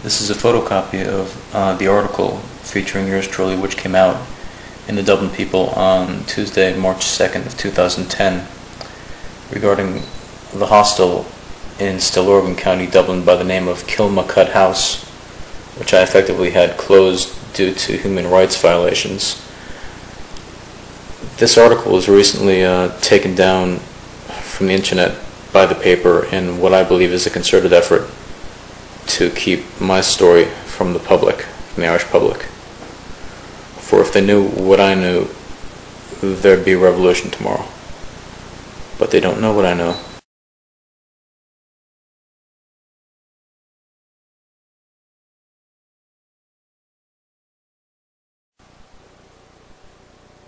This is a photocopy of the article featuring yours truly, which came out in the Dublin People on Tuesday, March 2nd of 2010, regarding the hostel in Stillorgan, County Dublin, by the name of Kilmacut House, which I effectively had closed due to human rights violations. This article was recently taken down from the internet by the paper in what I believe is a concerted effort to keep my story from the public, from the Irish public. For if they knew what I knew, there'd be a revolution tomorrow. But they don't know what I know.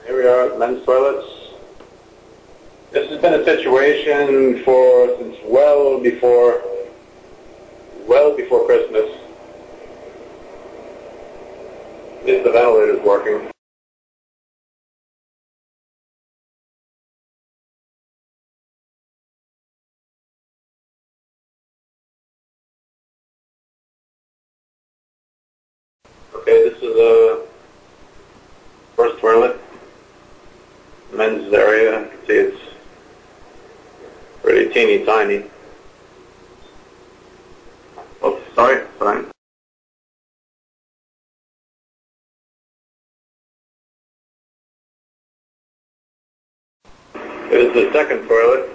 Here we are at men's toilets. This has been a situation since well before Christmas. Is the ventilators working? Okay, this is a first toilet. Men's area. You can see it's pretty teeny tiny. Oh, sorry, fine. Here's the second toilet.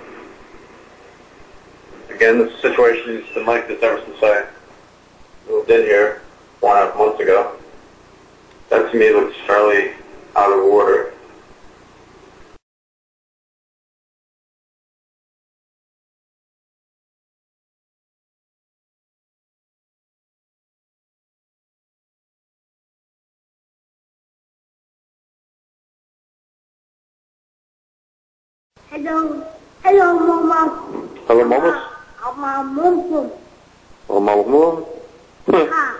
Again, the situation is like this ever since I moved in here 1.5 months ago. That to me looks fairly out of order. Hello. Hello, Mama. Hello, Mamas. Mama. Oh, Mama. Ha ha.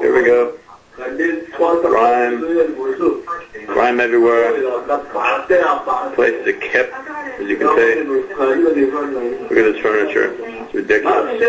Here we go. Rhyme everywhere. Places are kept, as you can see. Look at this furniture. It's ridiculous.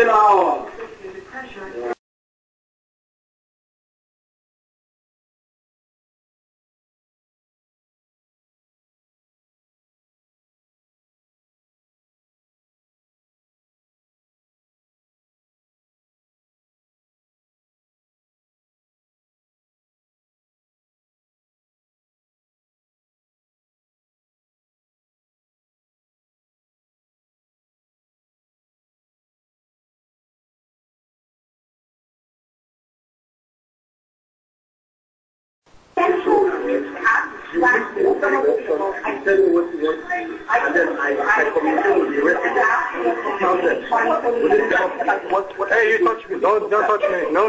Hey, you touch me. Don't touch me. No.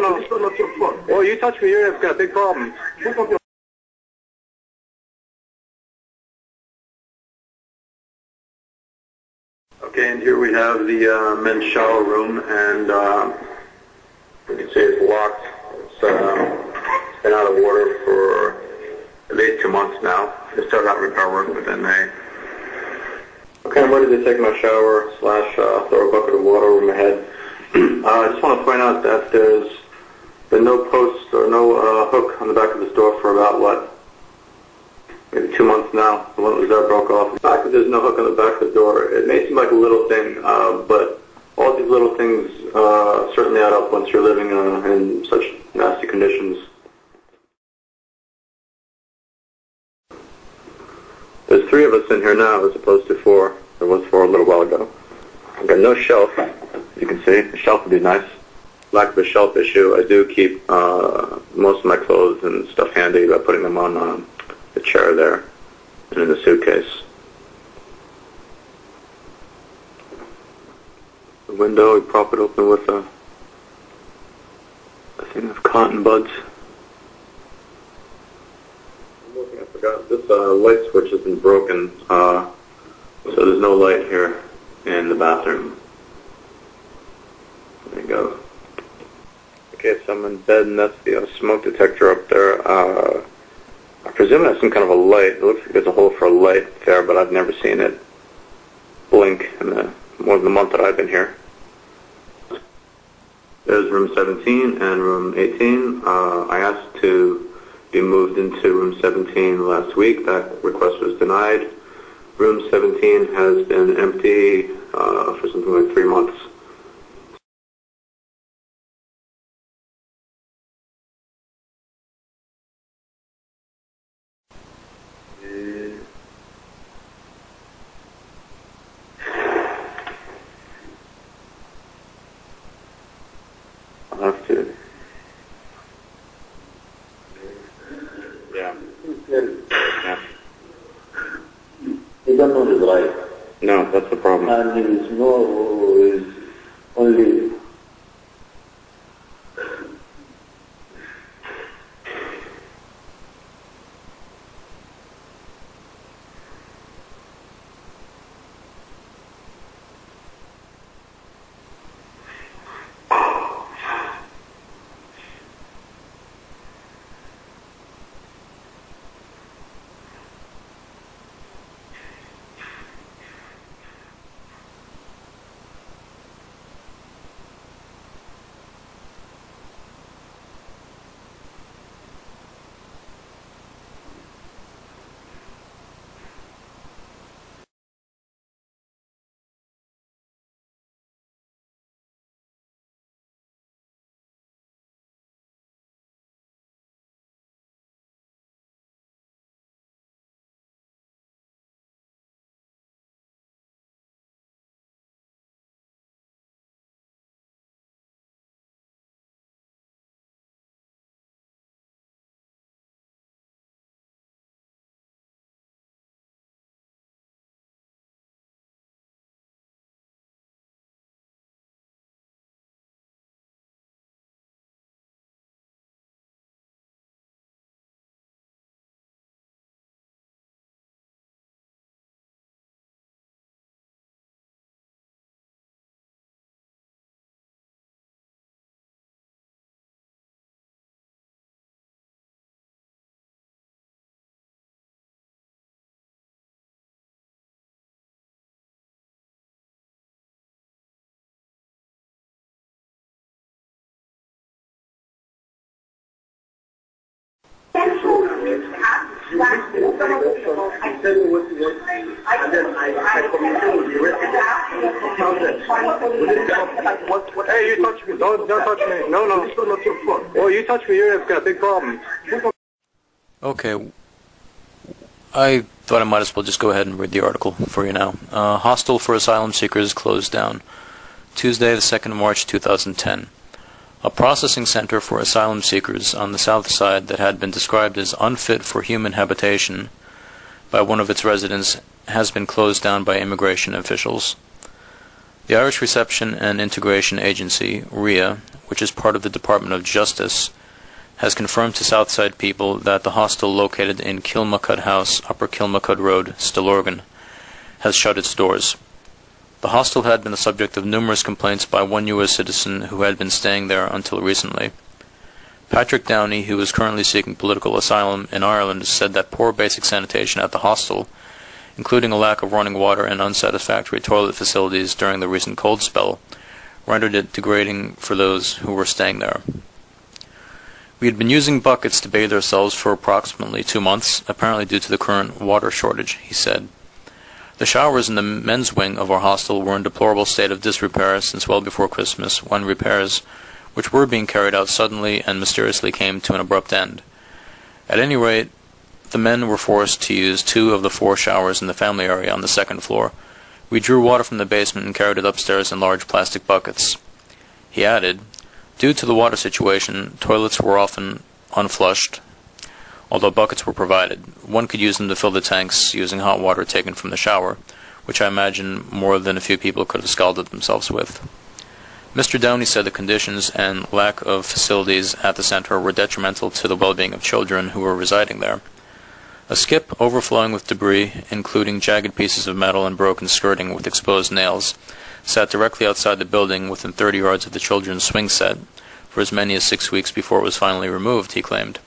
Oh, you touch me, you've got a big problem. Okay, and here we have the men's shower room, and you can see it's locked. It's been out of water for at least 2 months now. They started out repair work within May. Okay, I'm ready to take my shower / throw a bucket of water over my head. I just want to point out that there's been no post or no hook on the back of this door for about, maybe 2 months now. The one that was there broke off. The fact that there's no hook on the back of the door, it may seem like a little thing, but all these little things certainly add up once you're living in such nasty conditions. There's 3 of us in here now as opposed to 4. There was 4 a little while ago. I've got no shelf, as you can see. The shelf would be nice. Lack of a shelf issue. I do keep most of my clothes and stuff handy by putting them on the chair there and in the suitcase. The window, we prop it open with a thing of cotton buds. one thing I forgot. This light switch has been broken, so there's no light here in the bathroom. There you go. Okay, so I'm in bed, and that's the smoke detector up there. I presume it has some kind of a light. It looks like there's a hole for a light there, but I've never seen it blink in more than a month that I've been here. There's room 17 and room 18. I asked to be moved into room 17 last week. That request was denied. Room 17 has been empty for something like 3 months. I'll have to. Yeah. Yeah. He don't know the right. No, that's the problem. And his no is only Hey, you touch me. Don't touch me. No. Oh, you touch me, you've got a big problem. Okay. I thought I might as well just go ahead and read the article for you now. Hostel for asylum seekers closed down. Tuesday, the 2nd of March, 2010. A processing center for asylum seekers on the south side that had been described as unfit for human habitation by one of its residents has been closed down by immigration officials. The Irish Reception and Integration Agency, RIA, which is part of the Department of Justice, has confirmed to Southside people that the hostel located in Kilmacud House, Upper Kilmacud Road, Stillorgan, has shut its doors. The hostel had been the subject of numerous complaints by one U.S. citizen who had been staying there until recently. Patrick Downey, who is currently seeking political asylum in Ireland, said that poor basic sanitation at the hostel, including a lack of running water and unsatisfactory toilet facilities during the recent cold spell, rendered it degrading for those who were staying there. We had been using buckets to bathe ourselves for approximately 2 months, apparently due to the current water shortage, he said. The showers in the men's wing of our hostel were in deplorable state of disrepair since well before Christmas, when repairs, which were being carried out suddenly and mysteriously, came to an abrupt end. At any rate, the men were forced to use 2 of the 4 showers in the family area on the 2nd floor. We drew water from the basement and carried it upstairs in large plastic buckets. He added, due to the water situation, toilets were often unflushed, although buckets were provided. One could use them to fill the tanks using hot water taken from the shower, which I imagine more than a few people could have scalded themselves with. Mr. Downey said the conditions and lack of facilities at the center were detrimental to the well-being of children who were residing there. A skip overflowing with debris, including jagged pieces of metal and broken skirting with exposed nails, sat directly outside the building within 30 yards of the children's swing set for as many as 6 weeks before it was finally removed, he claimed.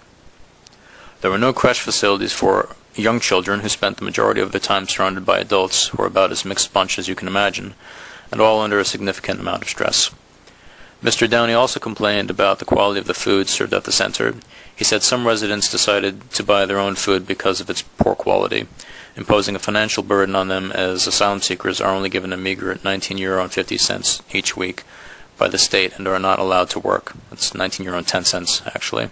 There were no creche facilities for young children who spent the majority of their time surrounded by adults who were about as mixed bunch as you can imagine, and all under a significant amount of stress. Mr. Downey also complained about the quality of the food served at the center. He said some residents decided to buy their own food because of its poor quality, imposing a financial burden on them as asylum seekers are only given a meager €19.50 each week by the state and are not allowed to work. That's €19.10 actually.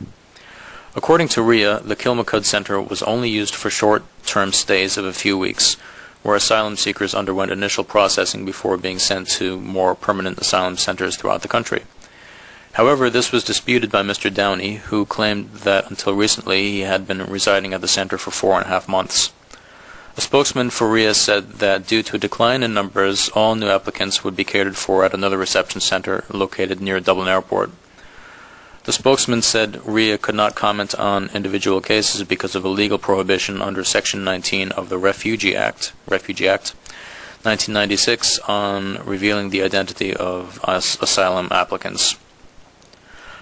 According to RIA, the Kilmacud Center was only used for short-term stays of a few weeks, where asylum seekers underwent initial processing before being sent to more permanent asylum centers throughout the country. However, this was disputed by Mr. Downey, who claimed that until recently he had been residing at the center for 4.5 months. A spokesman for RIA said that due to a decline in numbers, all new applicants would be catered for at another reception center located near Dublin Airport. The spokesman said RIA could not comment on individual cases because of a legal prohibition under Section 19 of the Refugee Act 1996 on revealing the identity of asylum applicants.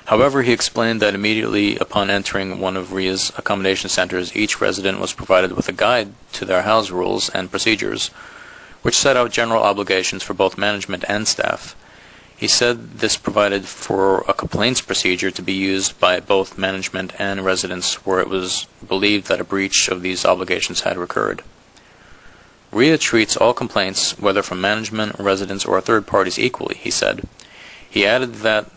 However, he explained that immediately upon entering one of RIA's accommodation centers, each resident was provided with a guide to their house rules and procedures, which set out general obligations for both management and staff. He said this provided for a complaints procedure to be used by both management and residents where it was believed that a breach of these obligations had occurred. RIA treats all complaints, whether from management, residents, or third parties, equally, he said. He added that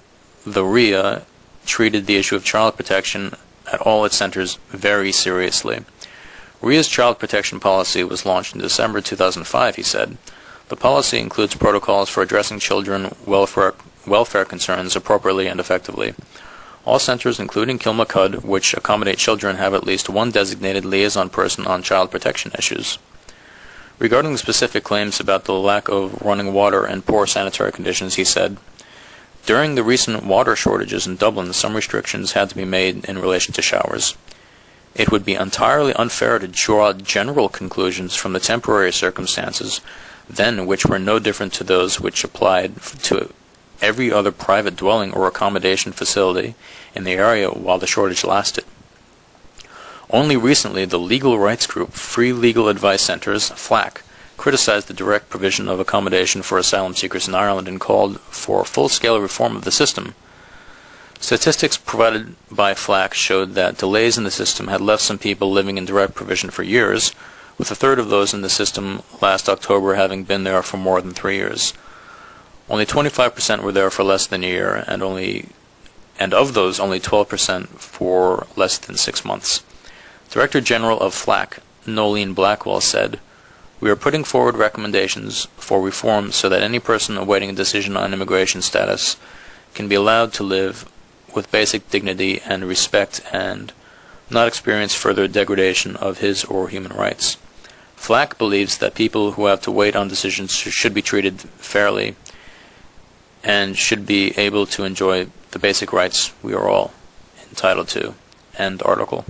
the RIA treated the issue of child protection at all its centers very seriously. RIA's child protection policy was launched in December 2005, he said. The policy includes protocols for addressing children welfare concerns appropriately and effectively. All centers, including Kilmacud, which accommodate children, have at least one designated liaison person on child protection issues. Regarding the specific claims about the lack of running water and poor sanitary conditions, he said, "During the recent water shortages in Dublin, some restrictions had to be made in relation to showers. It would be entirely unfair to draw general conclusions from the temporary circumstances then which were no different to those which applied to every other private dwelling or accommodation facility in the area while the shortage lasted." Only recently, the legal rights group Free Legal Advice Centres, FLAC, criticized the direct provision of accommodation for asylum seekers in Ireland and called for full-scale reform of the system. Statistics provided by FLAC showed that delays in the system had left some people living in direct provision for years, with a third of those in the system last October having been there for more than 3 years. Only 25% were there for less than a year, and of those, only 12% for less than 6 months. Director General of FLAC, Nolene Blackwell, said, "We are putting forward recommendations for reform so that any person awaiting a decision on immigration status can be allowed to live with basic dignity and respect and not experience further degradation of his or human rights." FLAC believes that people who have to wait on decisions should be treated fairly and should be able to enjoy the basic rights we are all entitled to. End article.